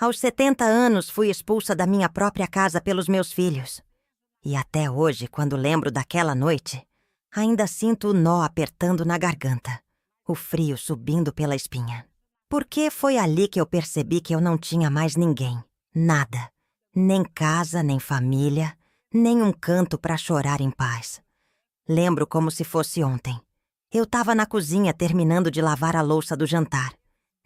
Aos 70 anos, fui expulsa da minha própria casa pelos meus filhos. E até hoje, quando lembro daquela noite, ainda sinto o nó apertando na garganta, o frio subindo pela espinha. Porque foi ali que eu percebi que eu não tinha mais ninguém, nada. Nem casa, nem família, nem um canto para chorar em paz. Lembro como se fosse ontem. Eu estava na cozinha terminando de lavar a louça do jantar.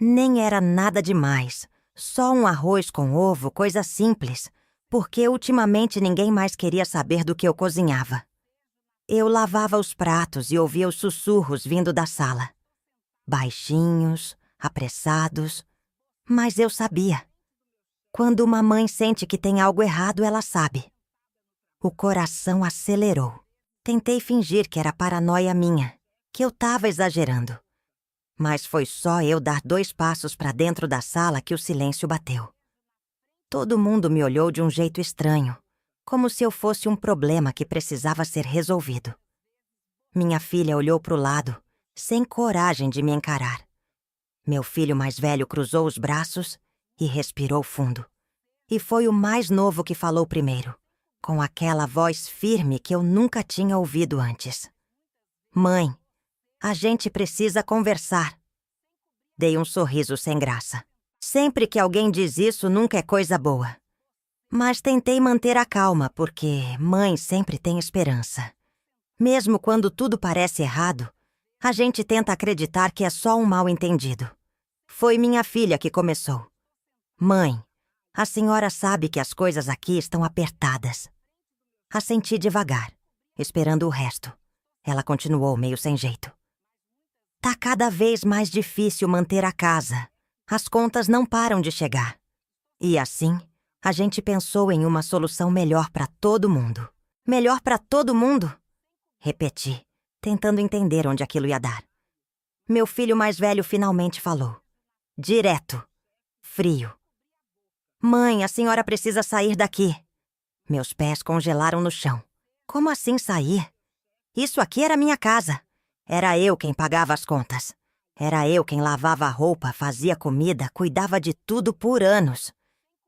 Nem era nada demais, só um arroz com ovo, coisa simples, porque ultimamente ninguém mais queria saber do que eu cozinhava. Eu lavava os pratos e ouvia os sussurros vindo da sala. Baixinhos, apressados, mas eu sabia. Quando uma mãe sente que tem algo errado, ela sabe. O coração acelerou. Tentei fingir que era paranoia minha, que eu estava exagerando. Mas foi só eu dar 2 passos para dentro da sala que o silêncio bateu. Todo mundo me olhou de um jeito estranho, como se eu fosse um problema que precisava ser resolvido. Minha filha olhou para o lado, sem coragem de me encarar. Meu filho mais velho cruzou os braços e respirou fundo. E foi o mais novo que falou primeiro, com aquela voz firme que eu nunca tinha ouvido antes. Mãe, a gente precisa conversar. Dei um sorriso sem graça. Sempre que alguém diz isso, nunca é coisa boa. Mas tentei manter a calma, porque mãe sempre tem esperança. Mesmo quando tudo parece errado, a gente tenta acreditar que é só um mal-entendido. Foi minha filha que começou. Mãe, a senhora sabe que as coisas aqui estão apertadas. Assenti devagar, esperando o resto. Ela continuou meio sem jeito. Tá cada vez mais difícil manter a casa. As contas não param de chegar. E assim, a gente pensou em uma solução melhor para todo mundo. Melhor para todo mundo? Repeti, tentando entender onde aquilo ia dar. Meu filho mais velho finalmente falou. Direto. Frio. Mãe, a senhora precisa sair daqui. Meus pés congelaram no chão. Como assim sair? Isso aqui era minha casa. Era eu quem pagava as contas. Era eu quem lavava a roupa, fazia comida, cuidava de tudo por anos.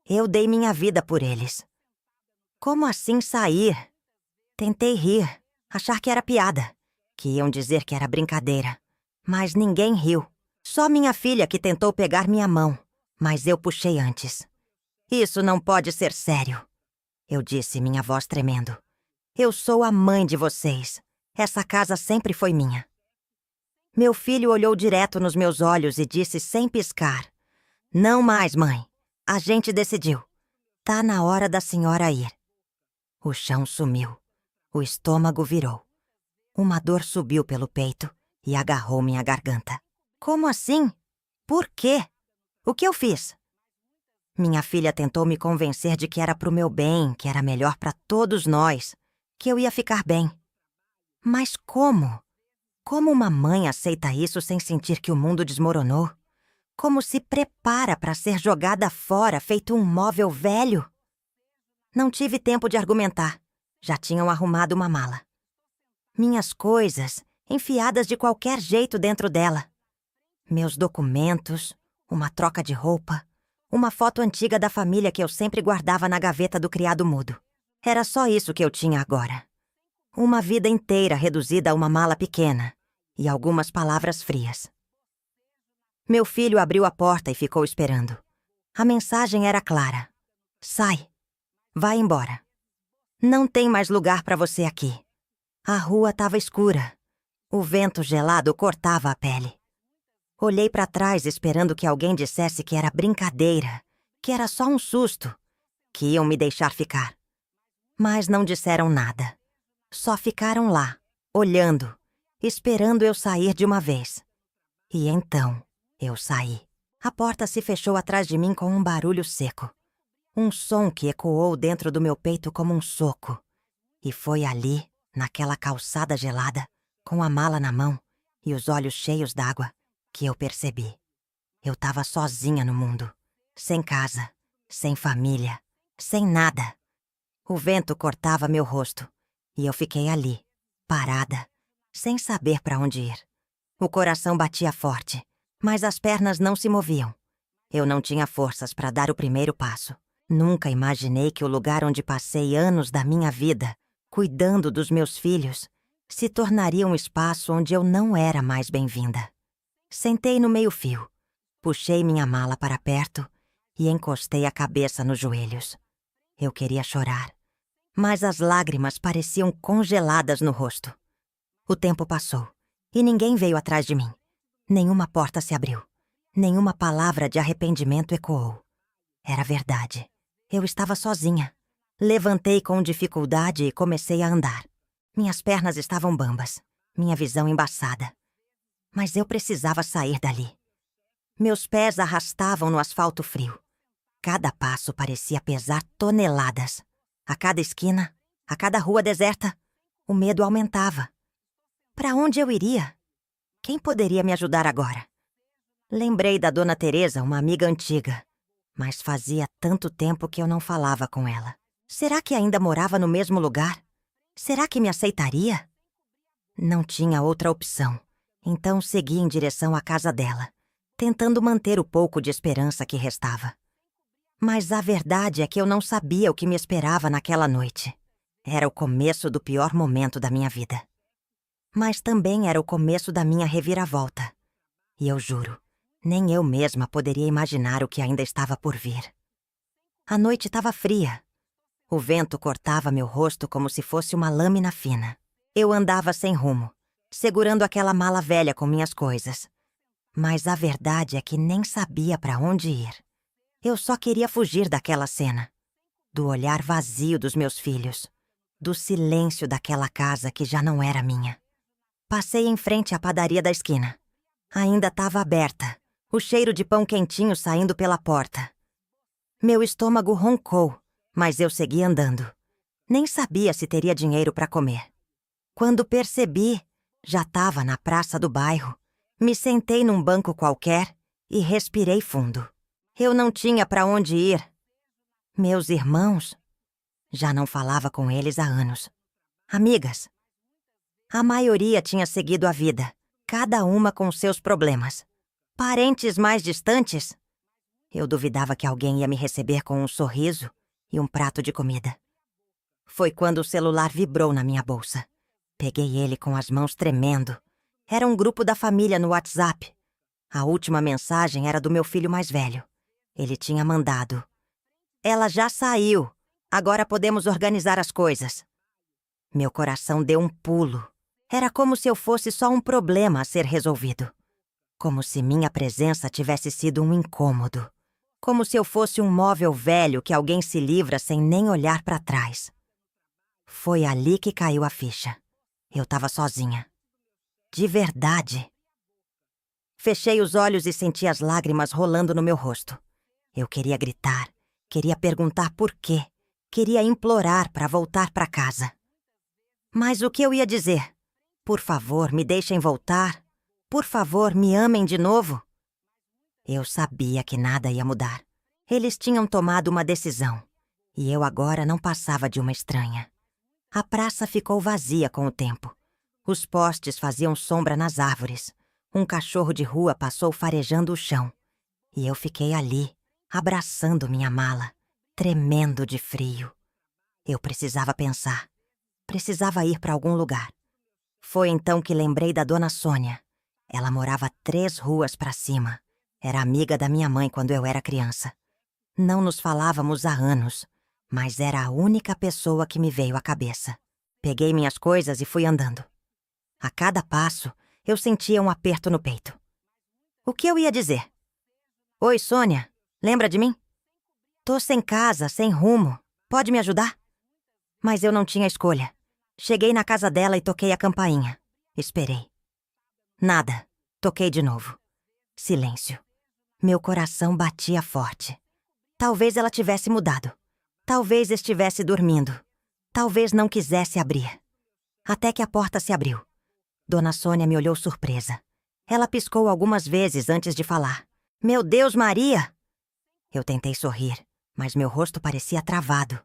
Eu dei minha vida por eles. Como assim sair? Tentei rir, achar que era piada, que iam dizer que era brincadeira. Mas ninguém riu. Só minha filha que tentou pegar minha mão, mas eu puxei antes. Isso não pode ser sério, eu disse, minha voz tremendo. Eu sou a mãe de vocês. Essa casa sempre foi minha. Meu filho olhou direto nos meus olhos e disse sem piscar. Não mais, mãe. A gente decidiu. Tá na hora da senhora ir. O chão sumiu. O estômago virou. Uma dor subiu pelo peito e agarrou minha garganta. Como assim? Por quê? O que eu fiz? Minha filha tentou me convencer de que era pro meu bem, que era melhor para todos nós, que eu ia ficar bem. Mas como? Como uma mãe aceita isso sem sentir que o mundo desmoronou? Como se prepara para ser jogada fora, feito um móvel velho? Não tive tempo de argumentar. Já tinham arrumado uma mala. Minhas coisas, enfiadas de qualquer jeito dentro dela. Meus documentos, uma troca de roupa, uma foto antiga da família que eu sempre guardava na gaveta do criado mudo. Era só isso que eu tinha agora. Uma vida inteira reduzida a uma mala pequena e algumas palavras frias. Meu filho abriu a porta e ficou esperando. A mensagem era clara. Sai. Vai embora. Não tem mais lugar para você aqui. A rua estava escura. O vento gelado cortava a pele. Olhei para trás esperando que alguém dissesse que era brincadeira, que era só um susto, que iam me deixar ficar. Mas não disseram nada. Só ficaram lá, olhando, esperando eu sair de uma vez. E então, eu saí. A porta se fechou atrás de mim com um barulho seco. Um som que ecoou dentro do meu peito como um soco. E foi ali, naquela calçada gelada, com a mala na mão e os olhos cheios d'água, que eu percebi. Eu estava sozinha no mundo. Sem casa, sem família, sem nada. O vento cortava meu rosto. E eu fiquei ali, parada, sem saber para onde ir. O coração batia forte, mas as pernas não se moviam. Eu não tinha forças para dar o primeiro passo. Nunca imaginei que o lugar onde passei anos da minha vida, cuidando dos meus filhos, se tornaria um espaço onde eu não era mais bem-vinda. Sentei no meio-fio, puxei minha mala para perto e encostei a cabeça nos joelhos. Eu queria chorar, mas as lágrimas pareciam congeladas no rosto. O tempo passou e ninguém veio atrás de mim. Nenhuma porta se abriu. Nenhuma palavra de arrependimento ecoou. Era verdade. Eu estava sozinha. Levantei com dificuldade e comecei a andar. Minhas pernas estavam bambas, minha visão embaçada. Mas eu precisava sair dali. Meus pés arrastavam no asfalto frio. Cada passo parecia pesar toneladas. A cada esquina, a cada rua deserta, o medo aumentava. Para onde eu iria? Quem poderia me ajudar agora? Lembrei da Dona Teresa, uma amiga antiga, mas fazia tanto tempo que eu não falava com ela. Será que ainda morava no mesmo lugar? Será que me aceitaria? Não tinha outra opção, então segui em direção à casa dela, tentando manter o pouco de esperança que restava. Mas a verdade é que eu não sabia o que me esperava naquela noite. Era o começo do pior momento da minha vida. Mas também era o começo da minha reviravolta. E eu juro, nem eu mesma poderia imaginar o que ainda estava por vir. A noite estava fria. O vento cortava meu rosto como se fosse uma lâmina fina. Eu andava sem rumo, segurando aquela mala velha com minhas coisas. Mas a verdade é que nem sabia para onde ir. Eu só queria fugir daquela cena, do olhar vazio dos meus filhos, do silêncio daquela casa que já não era minha. Passei em frente à padaria da esquina. Ainda estava aberta, o cheiro de pão quentinho saindo pela porta. Meu estômago roncou, mas eu segui andando. Nem sabia se teria dinheiro para comer. Quando percebi, já estava na praça do bairro. Me sentei num banco qualquer e respirei fundo. Eu não tinha para onde ir. Meus irmãos? Já não falava com eles há anos. Amigas? A maioria tinha seguido a vida, cada uma com seus problemas. Parentes mais distantes? Eu duvidava que alguém ia me receber com um sorriso e um prato de comida. Foi quando o celular vibrou na minha bolsa. Peguei ele com as mãos tremendo. Era um grupo da família no WhatsApp. A última mensagem era do meu filho mais velho. Ele tinha mandado: "Ela já saiu. Agora podemos organizar as coisas." Meu coração deu um pulo. Era como se eu fosse só um problema a ser resolvido. Como se minha presença tivesse sido um incômodo. Como se eu fosse um móvel velho que alguém se livra sem nem olhar para trás. Foi ali que caiu a ficha. Eu estava sozinha. De verdade. Fechei os olhos e senti as lágrimas rolando no meu rosto. Eu queria gritar, queria perguntar por quê, queria implorar para voltar para casa. Mas o que eu ia dizer? Por favor, me deixem voltar. Por favor, me amem de novo. Eu sabia que nada ia mudar. Eles tinham tomado uma decisão, e eu agora não passava de uma estranha. A praça ficou vazia com o tempo. Os postes faziam sombra nas árvores. Um cachorro de rua passou farejando o chão. E eu fiquei ali, abraçando minha mala, tremendo de frio. Eu precisava pensar. Precisava ir para algum lugar. Foi então que lembrei da Dona Sônia. Ela morava 3 ruas para cima. Era amiga da minha mãe quando eu era criança. Não nos falávamos há anos, mas era a única pessoa que me veio à cabeça. Peguei minhas coisas e fui andando. A cada passo, eu sentia um aperto no peito. O que eu ia dizer? "Oi, Sônia, lembra de mim? Tô sem casa, sem rumo. Pode me ajudar?" Mas eu não tinha escolha. Cheguei na casa dela e toquei a campainha. Esperei. Nada. Toquei de novo. Silêncio. Meu coração batia forte. Talvez ela tivesse mudado. Talvez estivesse dormindo. Talvez não quisesse abrir. Até que a porta se abriu. Dona Sônia me olhou surpresa. Ela piscou algumas vezes antes de falar. "Meu Deus, Maria!" Eu tentei sorrir, mas meu rosto parecia travado.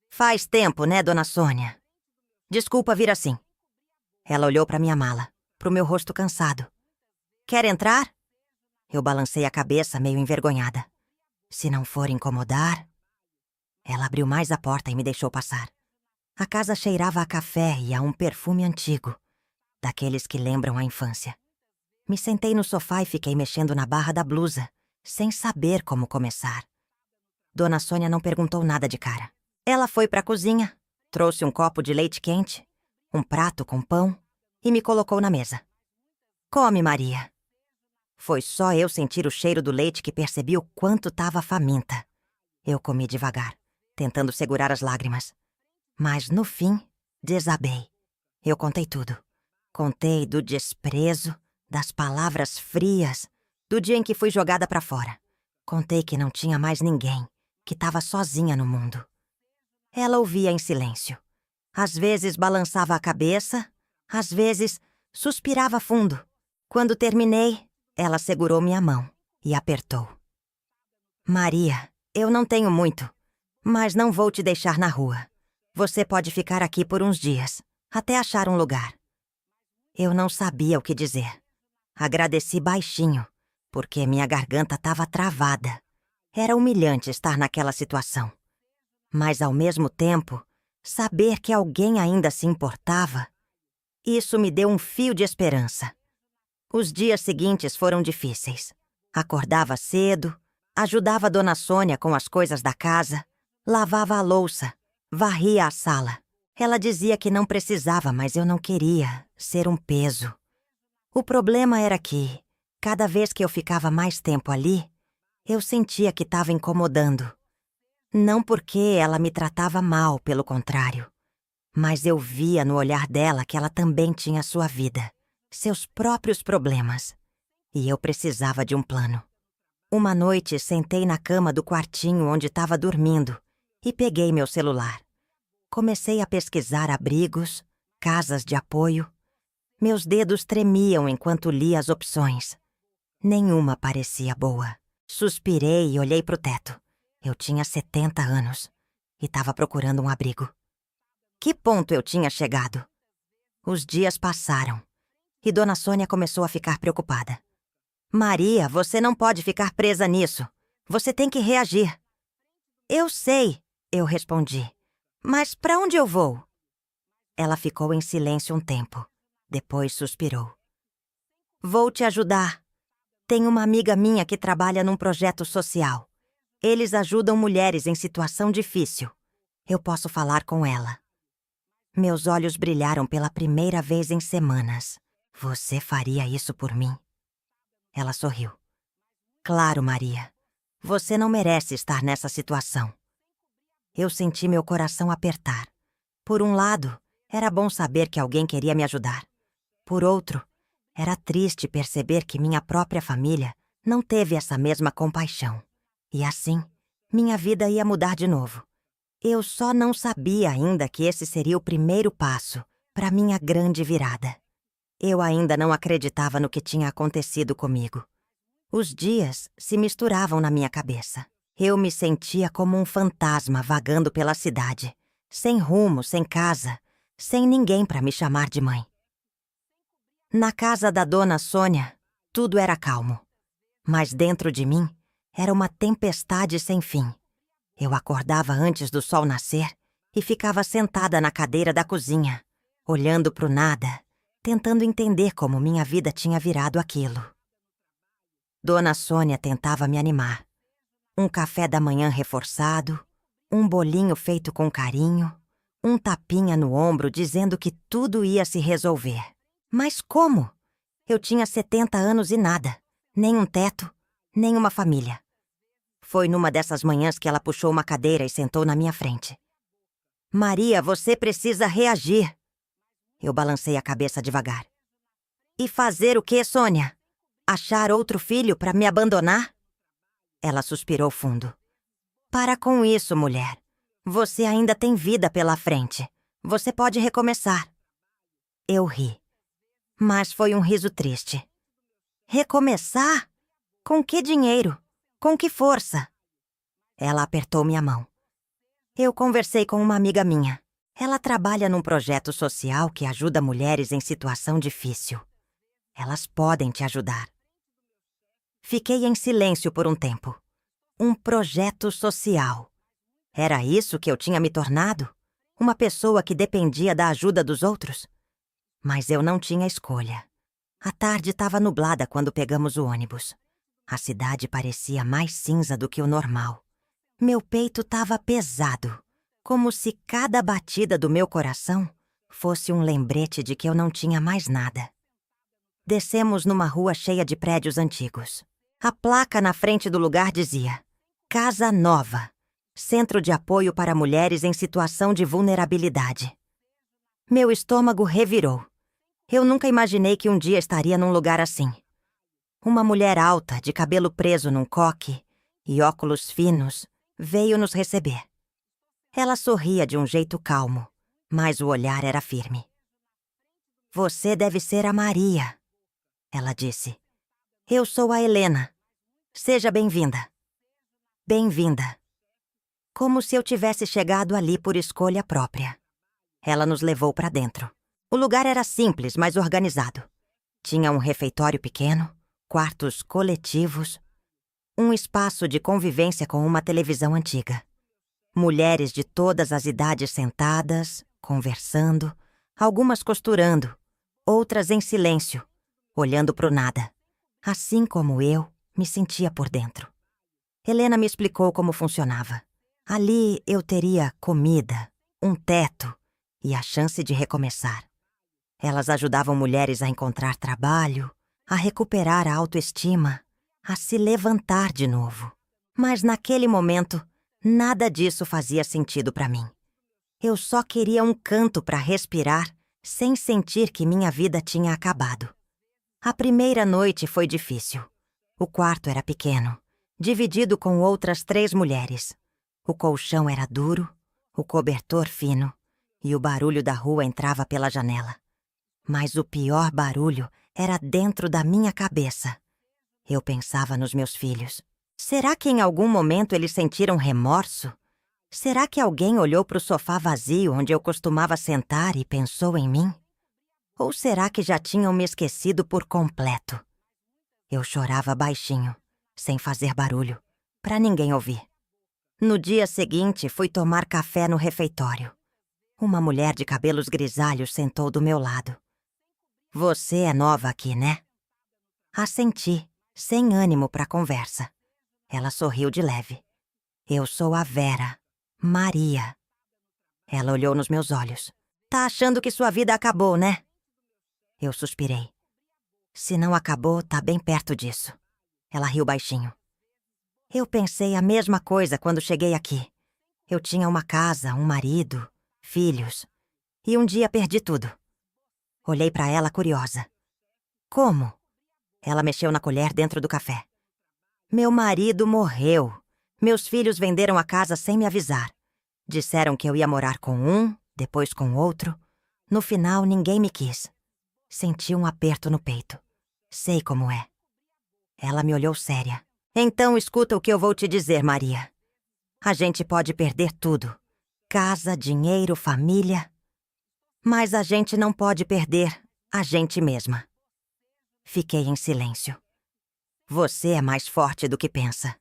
"Faz tempo, né, Dona Sônia? Desculpa vir assim." Ela olhou para minha mala, pro meu rosto cansado. "Quer entrar?" Eu balancei a cabeça, meio envergonhada. Se não for incomodar... Ela abriu mais a porta e me deixou passar. A casa cheirava a café e a um perfume antigo, daqueles que lembram a infância. Me sentei no sofá e fiquei mexendo na barra da blusa, sem saber como começar. Dona Sônia não perguntou nada de cara. Ela foi para a cozinha, trouxe um copo de leite quente, um prato com pão e me colocou na mesa. Come, Maria. Foi só eu sentir o cheiro do leite que percebi o quanto estava faminta. Eu comi devagar, tentando segurar as lágrimas. Mas, no fim, desabei. Eu contei tudo. Contei do desprezo, das palavras frias, do dia em que fui jogada para fora. Contei que não tinha mais ninguém, que estava sozinha no mundo. Ela ouvia em silêncio. Às vezes balançava a cabeça, às vezes suspirava fundo. Quando terminei, ela segurou minha mão e apertou. Maria, eu não tenho muito, mas não vou te deixar na rua. Você pode ficar aqui por uns dias, até achar um lugar. Eu não sabia o que dizer. Agradeci baixinho, porque minha garganta estava travada. Era humilhante estar naquela situação. Mas, ao mesmo tempo, saber que alguém ainda se importava, isso me deu um fio de esperança. Os dias seguintes foram difíceis. Acordava cedo, ajudava a Dona Sônia com as coisas da casa, lavava a louça, varria a sala. Ela dizia que não precisava, mas eu não queria ser um peso. O problema era que, cada vez que eu ficava mais tempo ali, eu sentia que estava incomodando. Não porque ela me tratava mal, pelo contrário. Mas eu via no olhar dela que ela também tinha sua vida, seus próprios problemas. E eu precisava de um plano. Uma noite, sentei na cama do quartinho onde estava dormindo e peguei meu celular. Comecei a pesquisar abrigos, casas de apoio. Meus dedos tremiam enquanto lia as opções. Nenhuma parecia boa. Suspirei e olhei pro teto. Eu tinha 70 anos e estava procurando um abrigo. Que ponto eu tinha chegado? Os dias passaram e Dona Sônia começou a ficar preocupada. Maria, você não pode ficar presa nisso. Você tem que reagir. Eu sei, eu respondi. Mas para onde eu vou? Ela ficou em silêncio um tempo. Depois suspirou. Vou te ajudar. Tem uma amiga minha que trabalha num projeto social. Eles ajudam mulheres em situação difícil. Eu posso falar com ela. Meus olhos brilharam pela primeira vez em semanas. Você faria isso por mim? Ela sorriu. Claro, Maria. Você não merece estar nessa situação. Eu senti meu coração apertar. Por um lado, era bom saber que alguém queria me ajudar. Por outro, era triste perceber que minha própria família não teve essa mesma compaixão. E assim, minha vida ia mudar de novo. Eu só não sabia ainda que esse seria o primeiro passo para minha grande virada. Eu ainda não acreditava no que tinha acontecido comigo. Os dias se misturavam na minha cabeça. Eu me sentia como um fantasma vagando pela cidade, sem rumo, sem casa, sem ninguém para me chamar de mãe. Na casa da Dona Sônia, tudo era calmo. Mas dentro de mim, era uma tempestade sem fim. Eu acordava antes do sol nascer e ficava sentada na cadeira da cozinha, olhando pro nada, tentando entender como minha vida tinha virado aquilo. Dona Sônia tentava me animar. Um café da manhã reforçado, um bolinho feito com carinho, um tapinha no ombro dizendo que tudo ia se resolver. Mas como? Eu tinha 70 anos e nada, nem um teto, nem uma família. Foi numa dessas manhãs que ela puxou uma cadeira e sentou na minha frente. Maria, você precisa reagir. Eu balancei a cabeça devagar. E fazer o quê, Sônia? Achar outro filho para me abandonar? Ela suspirou fundo. Para com isso, mulher. Você ainda tem vida pela frente. Você pode recomeçar. Eu ri. Mas foi um riso triste. Recomeçar? Com que dinheiro? Com que força? Ela apertou minha mão. Eu conversei com uma amiga minha. Ela trabalha num projeto social que ajuda mulheres em situação difícil. Elas podem te ajudar. Fiquei em silêncio por um tempo. Um projeto social. Era isso que eu tinha me tornado? Uma pessoa que dependia da ajuda dos outros? Mas eu não tinha escolha. A tarde estava nublada quando pegamos o ônibus. A cidade parecia mais cinza do que o normal. Meu peito estava pesado, como se cada batida do meu coração fosse um lembrete de que eu não tinha mais nada. Descemos numa rua cheia de prédios antigos. A placa na frente do lugar dizia: Casa Nova, Centro de Apoio para Mulheres em Situação de Vulnerabilidade. Meu estômago revirou. Eu nunca imaginei que um dia estaria num lugar assim. Uma mulher alta, de cabelo preso num coque e óculos finos, veio nos receber. Ela sorria de um jeito calmo, mas o olhar era firme. Você deve ser a Maria, ela disse. Eu sou a Helena. Seja bem-vinda. Bem-vinda. Como se eu tivesse chegado ali por escolha própria. Ela nos levou para dentro. O lugar era simples, mas organizado. Tinha um refeitório pequeno, quartos coletivos, um espaço de convivência com uma televisão antiga. Mulheres de todas as idades sentadas, conversando, algumas costurando, outras em silêncio, olhando para o nada. Assim como eu me sentia por dentro. Helena me explicou como funcionava. Ali eu teria comida, um teto e a chance de recomeçar. Elas ajudavam mulheres a encontrar trabalho, a recuperar a autoestima, a se levantar de novo. Mas naquele momento, nada disso fazia sentido para mim. Eu só queria um canto para respirar, sem sentir que minha vida tinha acabado. A primeira noite foi difícil. O quarto era pequeno, dividido com outras 3 mulheres. O colchão era duro, o cobertor fino, e o barulho da rua entrava pela janela. Mas o pior barulho era dentro da minha cabeça. Eu pensava nos meus filhos. Será que em algum momento eles sentiram remorso? Será que alguém olhou para o sofá vazio onde eu costumava sentar e pensou em mim? Ou será que já tinham me esquecido por completo? Eu chorava baixinho, sem fazer barulho, para ninguém ouvir. No dia seguinte, fui tomar café no refeitório. Uma mulher de cabelos grisalhos sentou do meu lado. Você é nova aqui, né? Assenti, sem ânimo para conversa. Ela sorriu de leve. Eu sou a Vera, Maria. Ela olhou nos meus olhos. Tá achando que sua vida acabou, né? Eu suspirei. Se não acabou, tá bem perto disso. Ela riu baixinho. Eu pensei a mesma coisa quando cheguei aqui. Eu tinha uma casa, um marido, filhos. E um dia perdi tudo. Olhei para ela curiosa. Como? Ela mexeu na colher dentro do café. Meu marido morreu. Meus filhos venderam a casa sem me avisar. Disseram que eu ia morar com um, depois com outro. No final, ninguém me quis. Senti um aperto no peito. Sei como é. Ela me olhou séria. Então escuta o que eu vou te dizer, Maria. A gente pode perder tudo. Casa, dinheiro, família. Mas a gente não pode perder a gente mesma. Fiquei em silêncio. Você é mais forte do que pensa.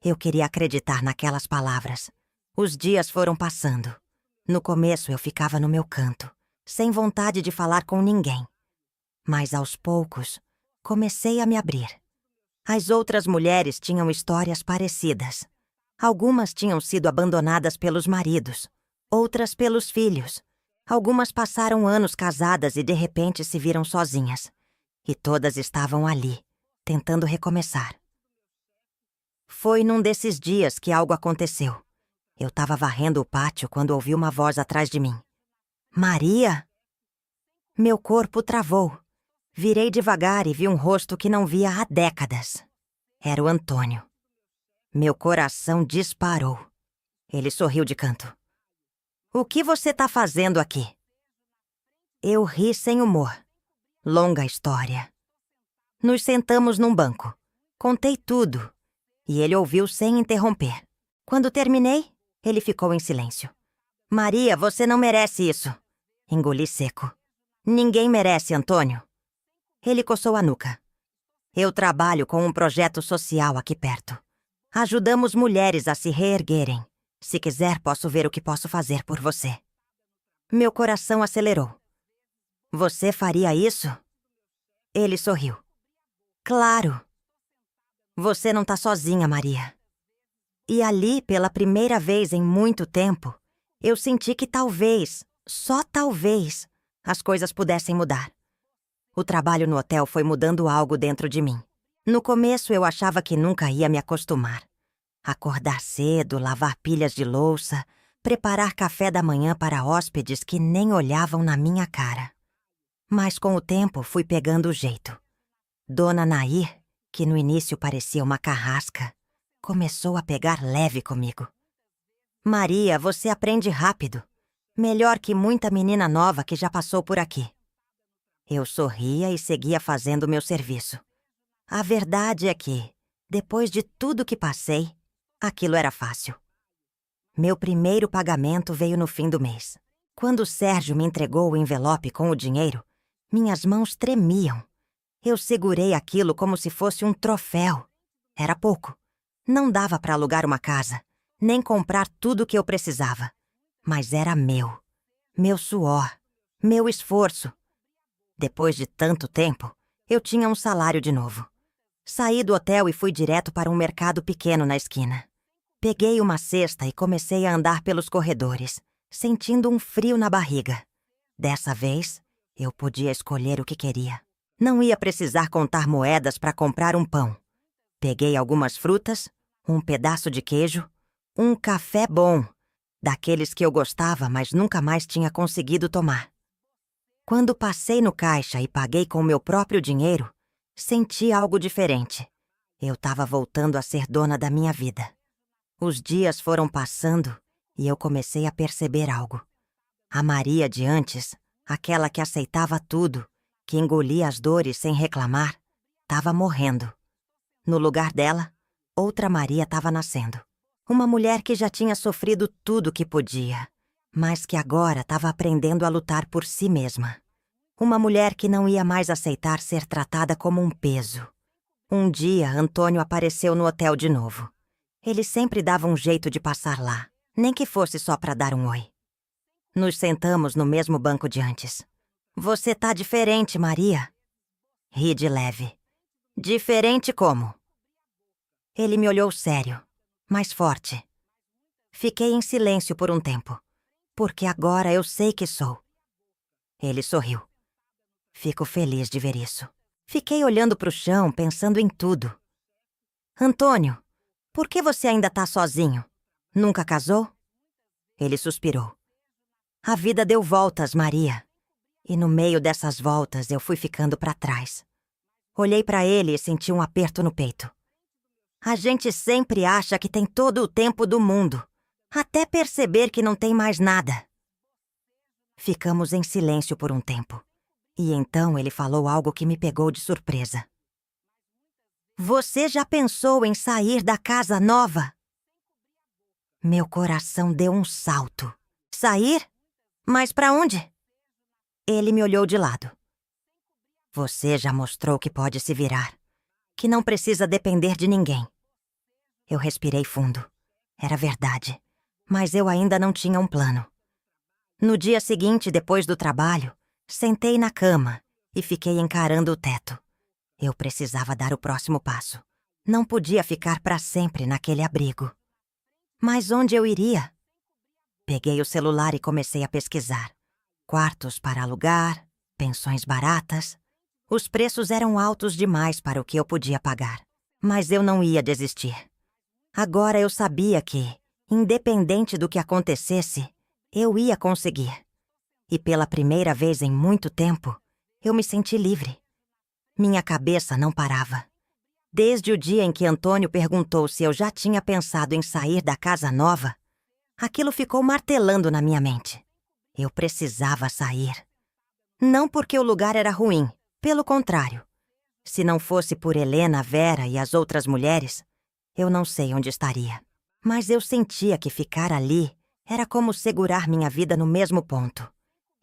Eu queria acreditar naquelas palavras. Os dias foram passando. No começo eu ficava no meu canto, sem vontade de falar com ninguém. Mas aos poucos, comecei a me abrir. As outras mulheres tinham histórias parecidas. Algumas tinham sido abandonadas pelos maridos, outras pelos filhos. Algumas passaram anos casadas e de repente se viram sozinhas. E todas estavam ali, tentando recomeçar. Foi num desses dias que algo aconteceu. Eu estava varrendo o pátio quando ouvi uma voz atrás de mim. Maria? Meu corpo travou. Virei devagar e vi um rosto que não via há décadas. Era o Antônio. Meu coração disparou. Ele sorriu de canto. O que você tá fazendo aqui? Eu ri sem humor. Longa história. Nos sentamos num banco. Contei tudo. E ele ouviu sem interromper. Quando terminei, ele ficou em silêncio. Maria, você não merece isso. Engoli seco. Ninguém merece, Antônio. Ele coçou a nuca. Eu trabalho com um projeto social aqui perto. Ajudamos mulheres a se reerguerem. Se quiser, posso ver o que posso fazer por você. Meu coração acelerou. Você faria isso? Ele sorriu. Claro. Você não tá sozinha, Maria. E ali, pela primeira vez em muito tempo, eu senti que talvez, só talvez, as coisas pudessem mudar. O trabalho no hotel foi mudando algo dentro de mim. No começo eu achava que nunca ia me acostumar. Acordar cedo, lavar pilhas de louça, preparar café da manhã para hóspedes que nem olhavam na minha cara. Mas com o tempo fui pegando o jeito. Dona Nair, que no início parecia uma carrasca, começou a pegar leve comigo. Maria, você aprende rápido. Melhor que muita menina nova que já passou por aqui. Eu sorria e seguia fazendo meu serviço. A verdade é que, depois de tudo que passei, aquilo era fácil. Meu primeiro pagamento veio no fim do mês. Quando o Sérgio me entregou o envelope com o dinheiro, minhas mãos tremiam. Eu segurei aquilo como se fosse um troféu. Era pouco. Não dava para alugar uma casa, nem comprar tudo o que eu precisava. Mas era meu. Meu suor. Meu esforço. Depois de tanto tempo, eu tinha um salário de novo. Saí do hotel e fui direto para um mercado pequeno na esquina. Peguei uma cesta e comecei a andar pelos corredores, sentindo um frio na barriga. Dessa vez, eu podia escolher o que queria. Não ia precisar contar moedas para comprar um pão. Peguei algumas frutas, um pedaço de queijo, um café bom, daqueles que eu gostava, mas nunca mais tinha conseguido tomar. Quando passei no caixa e paguei com o meu próprio dinheiro, senti algo diferente. Eu estava voltando a ser dona da minha vida. Os dias foram passando e eu comecei a perceber algo. A Maria de antes, aquela que aceitava tudo, que engolia as dores sem reclamar, estava morrendo. No lugar dela, outra Maria estava nascendo. Uma mulher que já tinha sofrido tudo que podia, mas que agora estava aprendendo a lutar por si mesma. Uma mulher que não ia mais aceitar ser tratada como um peso. Um dia, Antônio apareceu no hotel de novo. Ele sempre dava um jeito de passar lá, nem que fosse só para dar um oi. Nos sentamos no mesmo banco de antes. Você tá diferente, Maria. Ri de leve. Diferente como? Ele me olhou sério, mais forte. Fiquei em silêncio por um tempo, porque agora eu sei que sou. Ele sorriu. Fico feliz de ver isso. Fiquei olhando pro chão, pensando em tudo. Antônio, por que você ainda tá sozinho? Nunca casou? Ele suspirou. A vida deu voltas, Maria. E no meio dessas voltas eu fui ficando para trás. Olhei para ele e senti um aperto no peito. A gente sempre acha que tem todo o tempo do mundo, até perceber que não tem mais nada. Ficamos em silêncio por um tempo. E então ele falou algo que me pegou de surpresa. Você já pensou em sair da casa nova? Meu coração deu um salto. Sair? Mas para onde? Ele me olhou de lado. Você já mostrou que pode se virar, que não precisa depender de ninguém. Eu respirei fundo. Era verdade, mas eu ainda não tinha um plano. No dia seguinte, depois do trabalho, sentei na cama e fiquei encarando o teto. Eu precisava dar o próximo passo. Não podia ficar para sempre naquele abrigo. Mas onde eu iria? Peguei o celular e comecei a pesquisar. Quartos para alugar, pensões baratas. Os preços eram altos demais para o que eu podia pagar. Mas eu não ia desistir. Agora eu sabia que, independente do que acontecesse, eu ia conseguir. E pela primeira vez em muito tempo, eu me senti livre. Minha cabeça não parava. Desde o dia em que Antônio perguntou se eu já tinha pensado em sair da casa nova, aquilo ficou martelando na minha mente. Eu precisava sair. Não porque o lugar era ruim, pelo contrário. Se não fosse por Helena, Vera e as outras mulheres, eu não sei onde estaria. Mas eu sentia que ficar ali era como segurar minha vida no mesmo ponto.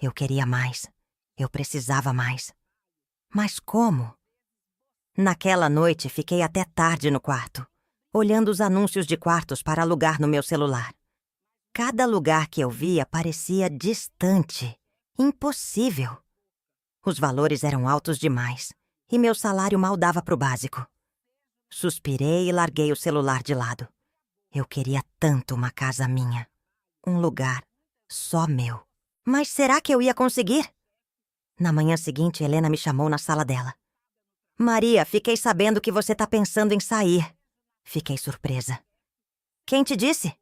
Eu queria mais. Eu precisava mais. Mas como? Naquela noite, fiquei até tarde no quarto, olhando os anúncios de quartos para alugar no meu celular. Cada lugar que eu via parecia distante, impossível. Os valores eram altos demais e meu salário mal dava para o básico. Suspirei e larguei o celular de lado. Eu queria tanto uma casa minha, um lugar só meu. Mas será que eu ia conseguir? Na manhã seguinte, Helena me chamou na sala dela. Maria, fiquei sabendo que você tá pensando em sair. Fiquei surpresa. Quem te disse?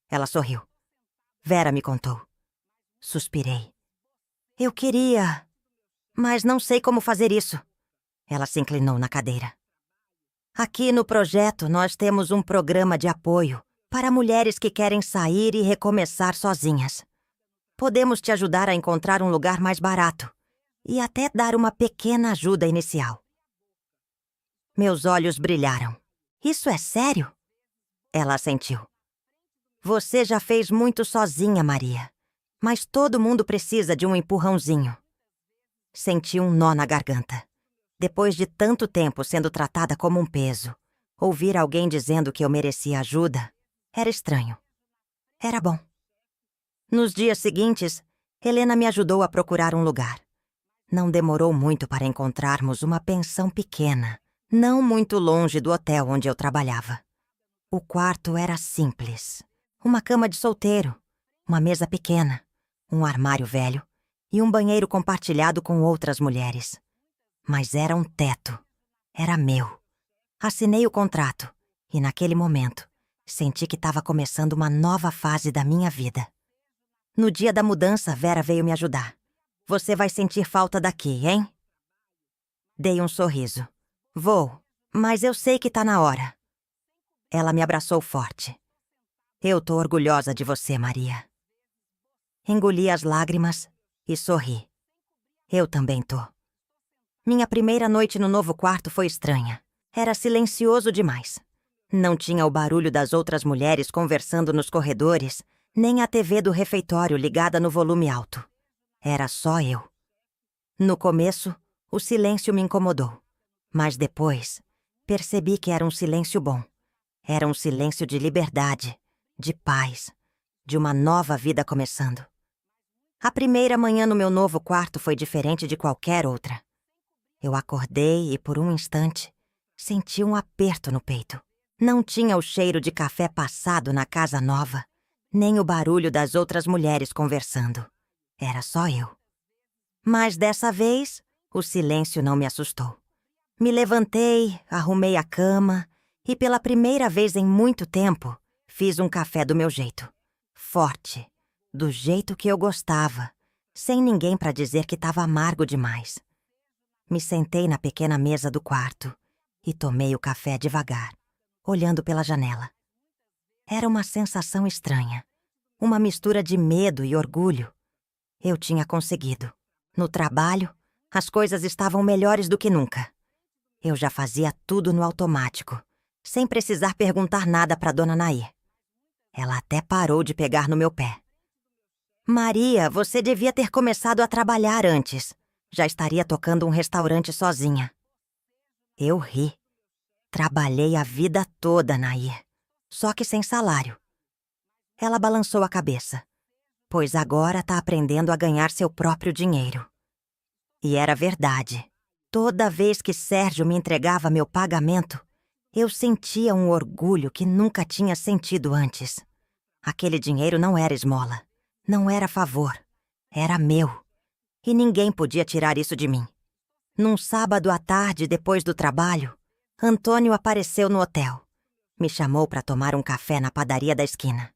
Ela sorriu. Vera me contou. Suspirei. Eu queria, mas não sei como fazer isso. Ela se inclinou na cadeira. Aqui no projeto, nós temos um programa de apoio para mulheres que querem sair e recomeçar sozinhas. Podemos te ajudar a encontrar um lugar mais barato e até dar uma pequena ajuda inicial. Meus olhos brilharam. Isso é sério? Ela assentiu. Você já fez muito sozinha, Maria, mas todo mundo precisa de um empurrãozinho. Senti um nó na garganta. Depois de tanto tempo sendo tratada como um peso, ouvir alguém dizendo que eu merecia ajuda era estranho. Era bom. Nos dias seguintes, Helena me ajudou a procurar um lugar. Não demorou muito para encontrarmos uma pensão pequena, não muito longe do hotel onde eu trabalhava. O quarto era simples. Uma cama de solteiro, uma mesa pequena, um armário velho e um banheiro compartilhado com outras mulheres. Mas era um teto. Era meu. Assinei o contrato e, naquele momento, senti que estava começando uma nova fase da minha vida. No dia da mudança, Vera veio me ajudar. Você vai sentir falta daqui, hein? Dei um sorriso. Vou, mas eu sei que tá na hora. Ela me abraçou forte. Eu tô orgulhosa de você, Maria. Engoli as lágrimas e sorri. Eu também tô. Minha primeira noite no novo quarto foi estranha. Era silencioso demais. Não tinha o barulho das outras mulheres conversando nos corredores, nem a TV do refeitório ligada no volume alto. Era só eu. No começo, o silêncio me incomodou. Mas depois, percebi que era um silêncio bom. Era um silêncio de liberdade, de paz, de uma nova vida começando. A primeira manhã no meu novo quarto foi diferente de qualquer outra. Eu acordei e, por um instante, senti um aperto no peito. Não tinha o cheiro de café passado na casa nova, nem o barulho das outras mulheres conversando. Era só eu. Mas dessa vez, o silêncio não me assustou. Me levantei, arrumei a cama e, pela primeira vez em muito tempo, fiz um café do meu jeito. Forte, do jeito que eu gostava, sem ninguém para dizer que estava amargo demais. Me sentei na pequena mesa do quarto e tomei o café devagar, olhando pela janela. Era uma sensação estranha, uma mistura de medo e orgulho. Eu tinha conseguido. No trabalho, as coisas estavam melhores do que nunca. Eu já fazia tudo no automático, sem precisar perguntar nada para Dona Nair. Ela até parou de pegar no meu pé. Maria, você devia ter começado a trabalhar antes. Já estaria tocando um restaurante sozinha. Eu ri. Trabalhei a vida toda, Nair, só que sem salário. Ela balançou a cabeça. Pois agora tá aprendendo a ganhar seu próprio dinheiro. E era verdade. Toda vez que Sérgio me entregava meu pagamento, eu sentia um orgulho que nunca tinha sentido antes. Aquele dinheiro não era esmola, não era favor, era meu. E ninguém podia tirar isso de mim. Num sábado à tarde, depois do trabalho, Antônio apareceu no hotel. Me chamou para tomar um café na padaria da esquina.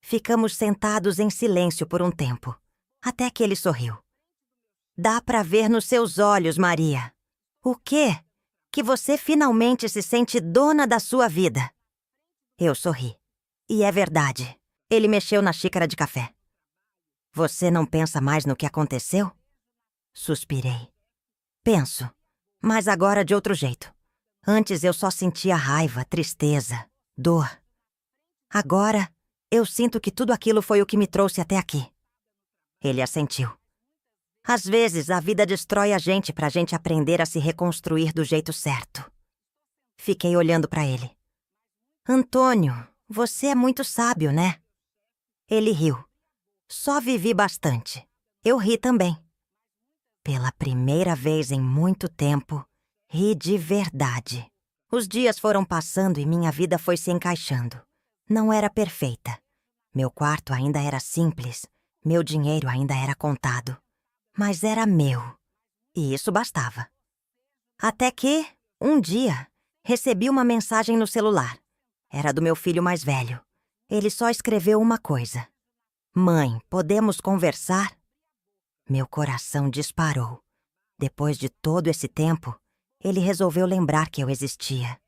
Ficamos sentados em silêncio por um tempo, até que ele sorriu. Dá pra ver nos seus olhos, Maria. O quê? Que você finalmente se sente dona da sua vida. Eu sorri. E é verdade. Ele mexeu na xícara de café. Você não pensa mais no que aconteceu? Suspirei. Penso, mas agora de outro jeito. Antes eu só sentia raiva, tristeza, dor. Agora, eu sinto que tudo aquilo foi o que me trouxe até aqui. Ele assentiu. Às vezes, a vida destrói a gente pra gente aprender a se reconstruir do jeito certo. Fiquei olhando para ele. Antônio, você é muito sábio, né? Ele riu. Só vivi bastante. Eu ri também. Pela primeira vez em muito tempo, ri de verdade. Os dias foram passando e minha vida foi se encaixando. Não era perfeita. Meu quarto ainda era simples. Meu dinheiro ainda era contado. Mas era meu. E isso bastava. Até que, um dia, recebi uma mensagem no celular. Era do meu filho mais velho. Ele só escreveu uma coisa. Mãe, podemos conversar? Meu coração disparou. Depois de todo esse tempo, ele resolveu lembrar que eu existia.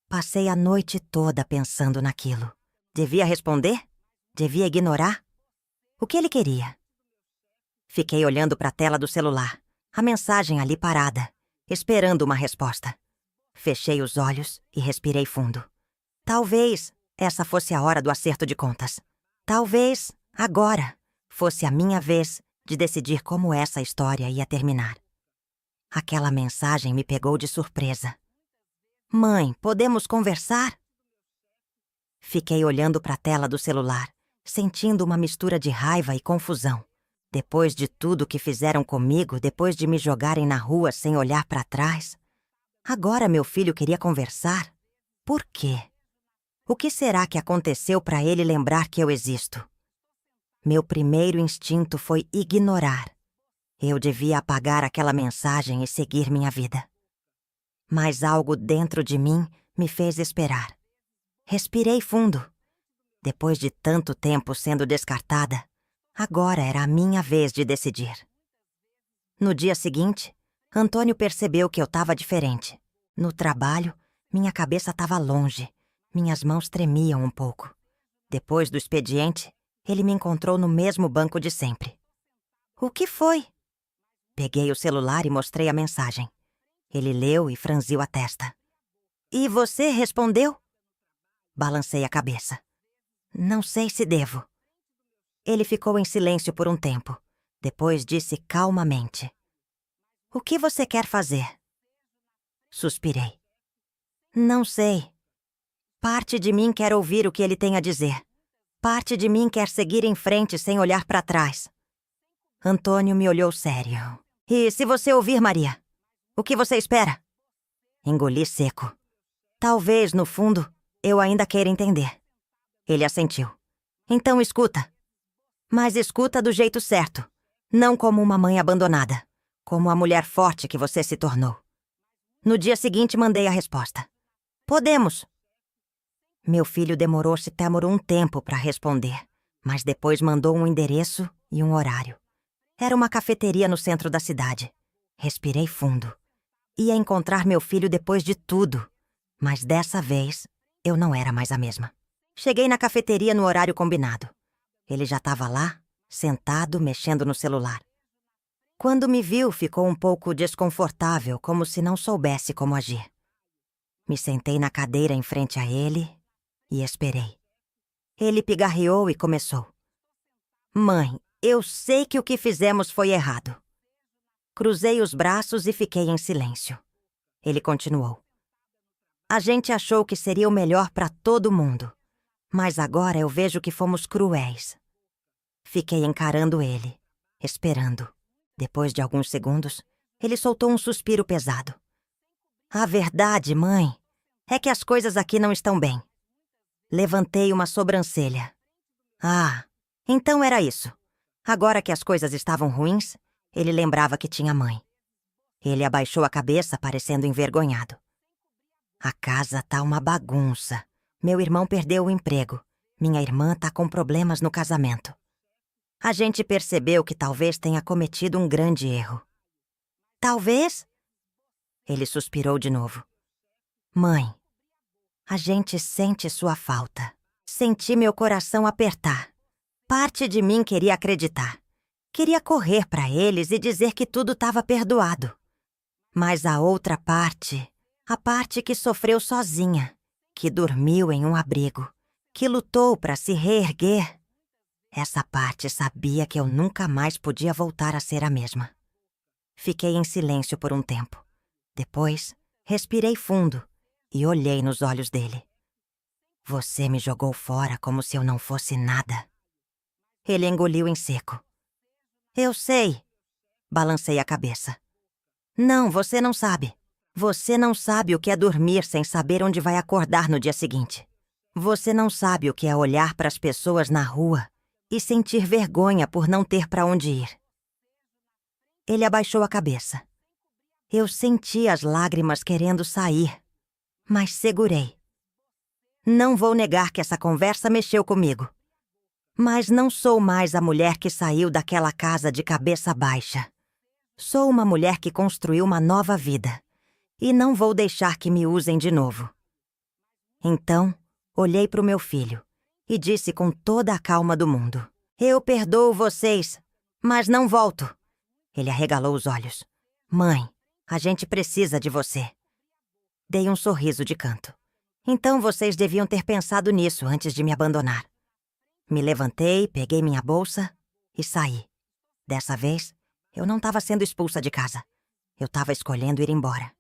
Passei a noite toda pensando naquilo. Devia responder? Devia ignorar? O que ele queria? Fiquei olhando para a tela do celular, a mensagem ali parada, esperando uma resposta. Fechei os olhos e respirei fundo. Talvez essa fosse a hora do acerto de contas. Talvez, agora, fosse a minha vez de decidir como essa história ia terminar. Aquela mensagem me pegou de surpresa. Mãe, podemos conversar? Fiquei olhando para a tela do celular, sentindo uma mistura de raiva e confusão. Depois de tudo que fizeram comigo, depois de me jogarem na rua sem olhar para trás, agora meu filho queria conversar? Por quê? O que será que aconteceu para ele lembrar que eu existo? Meu primeiro instinto foi ignorar. Eu devia apagar aquela mensagem e seguir minha vida. Mas algo dentro de mim me fez esperar. Respirei fundo. Depois de tanto tempo sendo descartada, agora era a minha vez de decidir. No dia seguinte, Antônio percebeu que eu estava diferente. No trabalho, minha cabeça estava longe. Minhas mãos tremiam um pouco. Depois do expediente, ele me encontrou no mesmo banco de sempre. O que foi? Peguei o celular e mostrei a mensagem. Ele leu e franziu a testa. E você respondeu? Balancei a cabeça. Não sei se devo. Ele ficou em silêncio por um tempo. Depois disse calmamente. O que você quer fazer? Suspirei. Não sei. Parte de mim quer ouvir o que ele tem a dizer. Parte de mim quer seguir em frente sem olhar para trás. Antônio me olhou sério. E se você ouvir, Maria? O que você espera? Engoli seco. Talvez, no fundo, eu ainda queira entender. Ele assentiu. Então escuta. Mas escuta do jeito certo. Não como uma mãe abandonada. Como a mulher forte que você se tornou. No dia seguinte, mandei a resposta. Podemos. Meu filho demorou-se um tempo para responder, mas depois mandou um endereço e um horário. Era uma cafeteria no centro da cidade. Respirei fundo. Ia encontrar meu filho depois de tudo, mas dessa vez eu não era mais a mesma. Cheguei na cafeteria no horário combinado. Ele já estava lá, sentado, mexendo no celular. Quando me viu, ficou um pouco desconfortável, como se não soubesse como agir. Me sentei na cadeira em frente a ele e esperei. Ele pigarreou e começou. Mãe, eu sei que o que fizemos foi errado. Cruzei os braços e fiquei em silêncio. Ele continuou. A gente achou que seria o melhor para todo mundo, mas agora eu vejo que fomos cruéis. Fiquei encarando ele, esperando. Depois de alguns segundos, ele soltou um suspiro pesado. A verdade, mãe, é que as coisas aqui não estão bem. Levantei uma sobrancelha. Ah, então era isso. Agora que as coisas estavam ruins, ele lembrava que tinha mãe. Ele abaixou a cabeça, parecendo envergonhado. A casa tá uma bagunça. Meu irmão perdeu o emprego. Minha irmã tá com problemas no casamento. A gente percebeu que talvez tenha cometido um grande erro. Talvez? Ele suspirou de novo. Mãe, a gente sente sua falta. Senti meu coração apertar. Parte de mim queria acreditar. Queria correr para eles e dizer que tudo estava perdoado. Mas a outra parte, a parte que sofreu sozinha, que dormiu em um abrigo, que lutou para se reerguer, essa parte sabia que eu nunca mais podia voltar a ser a mesma. Fiquei em silêncio por um tempo. Depois, respirei fundo e olhei nos olhos dele. Você me jogou fora como se eu não fosse nada. Ele engoliu em seco. Eu sei. Balancei a cabeça. Não, você não sabe. Você não sabe o que é dormir sem saber onde vai acordar no dia seguinte. Você não sabe o que é olhar para as pessoas na rua e sentir vergonha por não ter para onde ir. Ele abaixou a cabeça. Eu senti as lágrimas querendo sair, mas segurei. Não vou negar que essa conversa mexeu comigo. Mas não sou mais a mulher que saiu daquela casa de cabeça baixa. Sou uma mulher que construiu uma nova vida. E não vou deixar que me usem de novo. Então, olhei para o meu filho e disse com toda a calma do mundo: Eu perdoo vocês, mas não volto. Ele arregalou os olhos. Mãe, a gente precisa de você. Dei um sorriso de canto. Então vocês deviam ter pensado nisso antes de me abandonar. Me levantei, peguei minha bolsa e saí. Dessa vez, eu não estava sendo expulsa de casa. Eu estava escolhendo ir embora.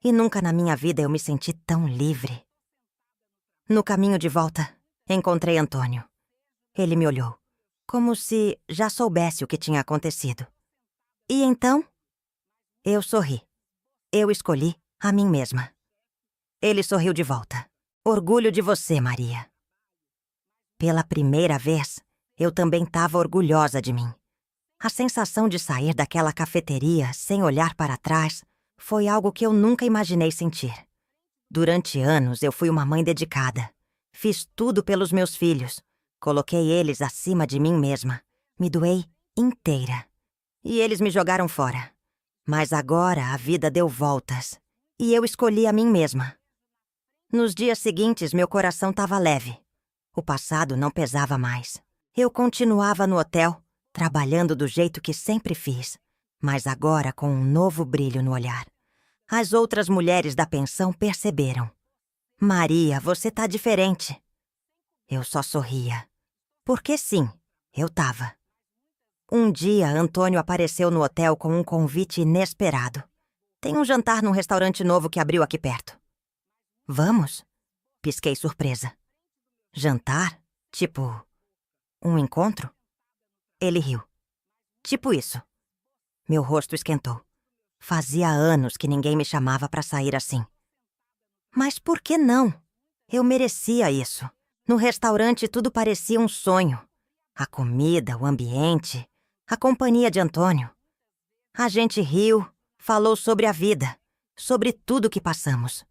E nunca na minha vida eu me senti tão livre. No caminho de volta, encontrei Antônio. Ele me olhou, como se já soubesse o que tinha acontecido. E então? Eu sorri. Eu escolhi a mim mesma. Ele sorriu de volta. Orgulho de você, Maria. Pela primeira vez, eu também estava orgulhosa de mim. A sensação de sair daquela cafeteria sem olhar para trás foi algo que eu nunca imaginei sentir. Durante anos, eu fui uma mãe dedicada. Fiz tudo pelos meus filhos. Coloquei eles acima de mim mesma. Me doei inteira. E eles me jogaram fora. Mas agora a vida deu voltas. E eu escolhi a mim mesma. Nos dias seguintes, meu coração estava leve. O passado não pesava mais. Eu continuava no hotel, trabalhando do jeito que sempre fiz, mas agora com um novo brilho no olhar. As outras mulheres da pensão perceberam. Maria, você tá diferente. Eu só sorria. Porque sim, eu tava. Um dia, Antônio apareceu no hotel com um convite inesperado. Tem um jantar num restaurante novo que abriu aqui perto. Vamos? Pisquei surpresa. Jantar? Tipo, um encontro? Ele riu. Tipo isso. Meu rosto esquentou. Fazia anos que ninguém me chamava pra sair assim. Mas por que não? Eu merecia isso. No restaurante tudo parecia um sonho. A comida, o ambiente, a companhia de Antônio. A gente riu, falou sobre a vida, sobre tudo que passamos.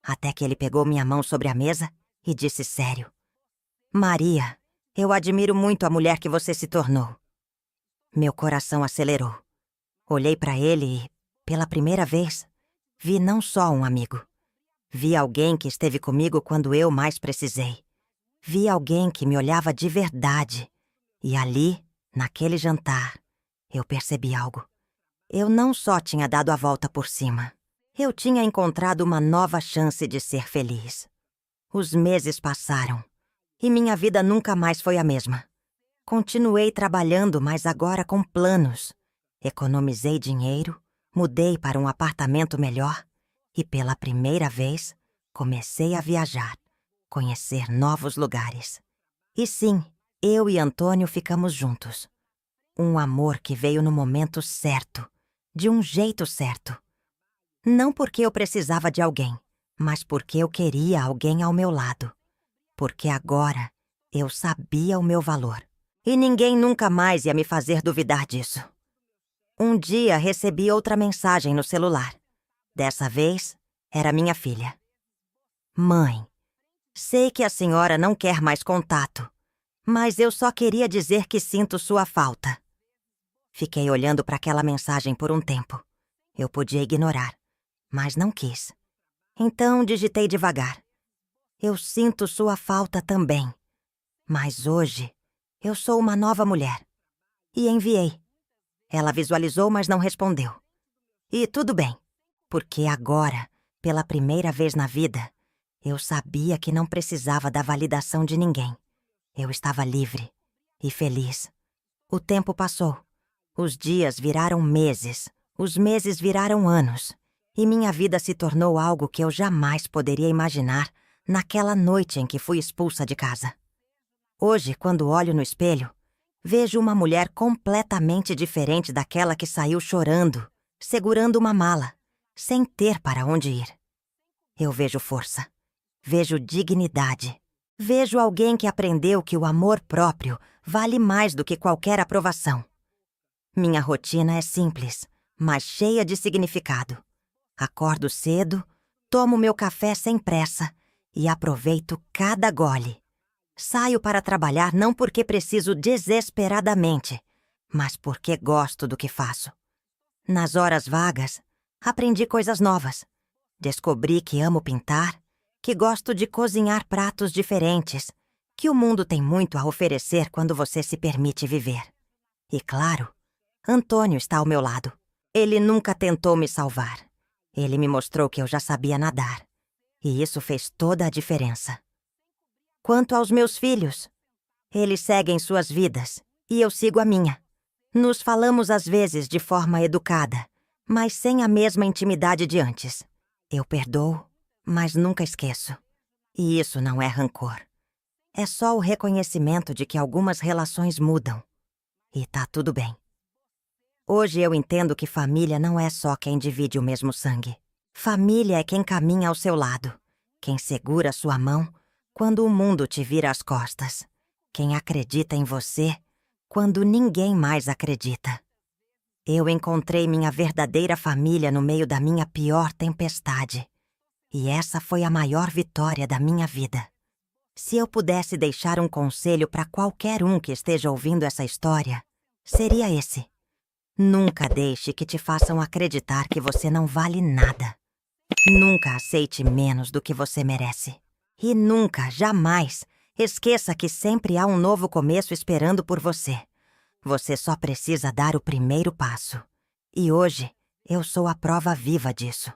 Até que ele pegou minha mão sobre a mesa e disse sério: Maria, eu admiro muito a mulher que você se tornou. Meu coração acelerou. Olhei para ele e, pela primeira vez, vi não só um amigo. Vi alguém que esteve comigo quando eu mais precisei. Vi alguém que me olhava de verdade. E ali, naquele jantar, eu percebi algo. Eu não só tinha dado a volta por cima. Eu tinha encontrado uma nova chance de ser feliz. Os meses passaram. E minha vida nunca mais foi a mesma. Continuei trabalhando, mas agora com planos. Economizei dinheiro, mudei para um apartamento melhor e, pela primeira vez, comecei a viajar, conhecer novos lugares. E sim, eu e Antônio ficamos juntos. Um amor que veio no momento certo, de um jeito certo. Não porque eu precisava de alguém, mas porque eu queria alguém ao meu lado. Porque agora eu sabia o meu valor. E ninguém nunca mais ia me fazer duvidar disso. Um dia recebi outra mensagem no celular. Dessa vez, era minha filha. Mãe, sei que a senhora não quer mais contato, mas eu só queria dizer que sinto sua falta. Fiquei olhando para aquela mensagem por um tempo. Eu podia ignorar, mas não quis. Então digitei devagar. Eu sinto sua falta também. Mas hoje, eu sou uma nova mulher. E enviei. Ela visualizou, mas não respondeu. E tudo bem, porque agora, pela primeira vez na vida, eu sabia que não precisava da validação de ninguém. Eu estava livre e feliz. O tempo passou. Os dias viraram meses. Os meses viraram anos. e minha vida se tornou algo que eu jamais poderia imaginar naquela noite em que fui expulsa de casa. Hoje, quando olho no espelho, vejo uma mulher completamente diferente daquela que saiu chorando, segurando uma mala, sem ter para onde ir. Eu vejo força, vejo dignidade, vejo alguém que aprendeu que o amor próprio vale mais do que qualquer aprovação. Minha rotina é simples, mas cheia de significado. Acordo cedo, tomo meu café sem pressa e aproveito cada gole. Saio para trabalhar não porque preciso desesperadamente, mas porque gosto do que faço. Nas horas vagas, aprendi coisas novas. Descobri que amo pintar, que gosto de cozinhar pratos diferentes, que o mundo tem muito a oferecer quando você se permite viver. E claro, Antônio está ao meu lado. Ele nunca tentou me salvar. Ele me mostrou que eu já sabia nadar. E isso fez toda a diferença. Quanto aos meus filhos, eles seguem suas vidas e eu sigo a minha. Nos falamos às vezes de forma educada, mas sem a mesma intimidade de antes. Eu perdoo, mas nunca esqueço. E isso não é rancor. É só o reconhecimento de que algumas relações mudam. E tá tudo bem. Hoje eu entendo que família não é só quem divide o mesmo sangue. Família é quem caminha ao seu lado, quem segura sua mão quando o mundo te vira as costas, quem acredita em você quando ninguém mais acredita. Eu encontrei minha verdadeira família no meio da minha pior tempestade. E essa foi a maior vitória da minha vida. Se eu pudesse deixar um conselho para qualquer um que esteja ouvindo essa história, seria esse. Nunca deixe que te façam acreditar que você não vale nada. Nunca aceite menos do que você merece. E nunca, jamais, esqueça que sempre há um novo começo esperando por você. Você só precisa dar o primeiro passo. E hoje, eu sou a prova viva disso.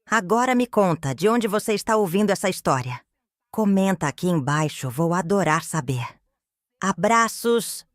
Agora me conta de onde você está ouvindo essa história. Comenta aqui embaixo, vou adorar saber. Abraços!